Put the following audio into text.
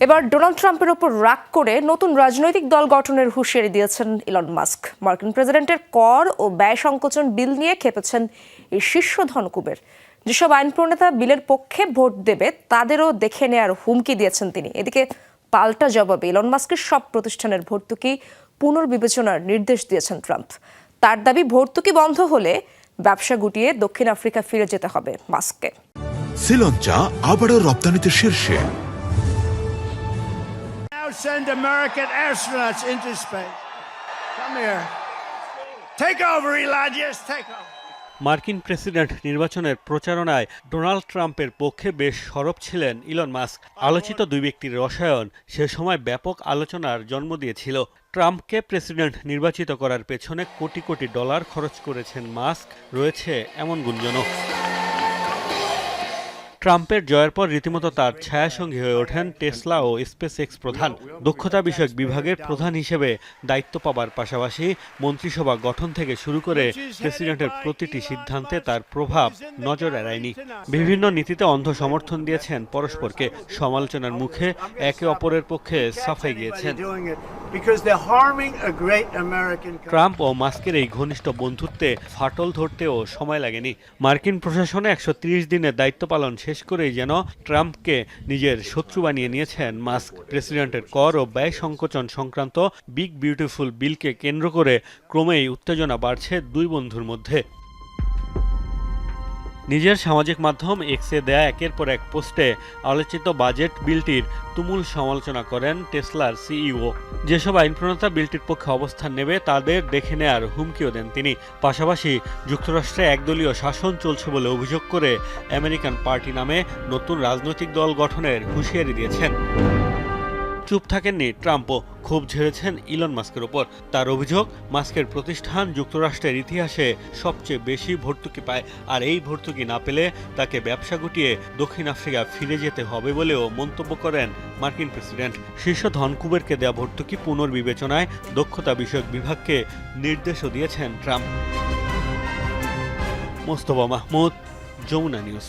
এবার ডোনাল্ড ট্রাম্পের ওপর রাগ করে নতুন রাজনৈতিক দল গঠনের হুঁশিয়ারি দিয়েছেন ইলন মাস্ক। মার্কিন প্রেসিডেন্টের কর ও ব্যয় সংকোচন বিল নিয়ে খেপেছেন এই শীর্ষ ধনকুবের। যেসব আইন প্রণেতা বিলের পক্ষে ভোট দেবে তাদেরও দেখে নেয়ার হুমকি দিয়েছেন তিনি। এদিকে পাল্টা জবাবে ইলন মাস্কের সব প্রতিষ্ঠানের ভর্তুকি পুনর্বিবেচনার নির্দেশ দিয়েছেন ট্রাম্প। তার দাবি, ভর্তুকি বন্ধ হলে ব্যবসা গুটিয়ে দক্ষিণ আফ্রিকা ফিরে যেতে হবে মাস্ককে। শ্রীলঙ্কা আবারও রপ্তানিতে শীর্ষে। Send American astronauts into space. Come here. Take over, Elijah. Take over. মার্কিন প্রেসিডেন্ট নির্বাচনের প্রচারণায় ডোনাল্ড ট্রাম্পের পক্ষে বেশ সরব ছিলেন ইলন মাস্ক। আলোচিত দুই ব্যক্তির রসায়ন সে সময় ব্যাপক আলোচনার জন্ম দিয়েছিল। ট্রাম্পকে প্রেসিডেন্ট নির্বাচিত করার পেছনে কোটি কোটি ডলার খরচ করেছেন মাস্ক, রয়েছে এমন গুঞ্জনও। ট্রাম্পের জয়ের পর রীতিমতো তার ছায়াসঙ্গী হয়ে ওঠেন টেসলা ও স্পেস এক্স প্রধান। দক্ষতা বিষয়ক বিভাগের প্রধান হিসেবে দায়িত্ব পাবার পাশাপাশি মন্ত্রিসভা গঠন থেকে শুরু করে প্রেসিডেন্টের প্রতিটি সিদ্ধান্তে তার প্রভাব নজর এড়ায়নি। বিভিন্ন নীতিতে অন্ধ সমর্থন দিয়েছেন পরস্পরকে, সমালোচনার মুখে একে অপরের পক্ষে সাফাই গিয়েছেন। ট্রাম্প ও মাস্কের এই ঘনিষ্ঠ বন্ধুত্বে ফাটল ধরতেও সময় লাগেনি। মার্কিন প্রশাসনে 130 দিনের দায়িত্ব পালন শেষ করেই যেন ট্রাম্পকে নিজের শত্রু বানিয়ে নিয়েছেন মাস্ক। প্রেসিডেন্টের কর ও ব্যয় সংকোচন সংক্রান্ত বিগ বিউটিফুল বিলকে কেন্দ্র করে ক্রমেই উত্তেজনা বাড়ছে দুই বন্ধুর মধ্যে। নিজের সামাজিক মাধ্যম এক্সে দেয়া একের পর এক পোস্টে আলোচিত বাজেট বিলটির তুমুল সমালোচনা করেন টেসলার সিইও। যেসব আইন প্রণেতা বিলটির পক্ষে অবস্থান নেবে তাদের দেখে নেয়ার হুমকিও দেন তিনি। পাশাপাশি যুক্তরাষ্ট্রে একদলীয় শাসন চলছে বলে অভিযোগ করে আমেরিকান পার্টি নামে নতুন রাজনৈতিক দল গঠনের হুঁশিয়ারি দিয়েছেন। চুপ থাকেননি ট্রাম্পও, ক্ষোভ ঝেড়েছেন ইলন মাস্কের ওপর। তার অভিযোগ, মাস্কের প্রতিষ্ঠান যুক্তরাষ্ট্রের ইতিহাসে সবচেয়ে বেশি ভর্তুকি পায়, আর এই ভর্তুকি না পেলে তাকে ব্যবসা গুটিয়ে দক্ষিণ আফ্রিকা ফিরে যেতে হবে বলেও মন্তব্য করেন মার্কিন প্রেসিডেন্ট। শীর্ষ ধনকুবেরকে দেয়া ভর্তুকি পুনর্বিবেচনায় দক্ষতা বিষয়ক বিভাগকে নির্দেশও দিয়েছেন ট্রাম্প। মোস্তফা মাহমুদ, যমুনা নিউজ।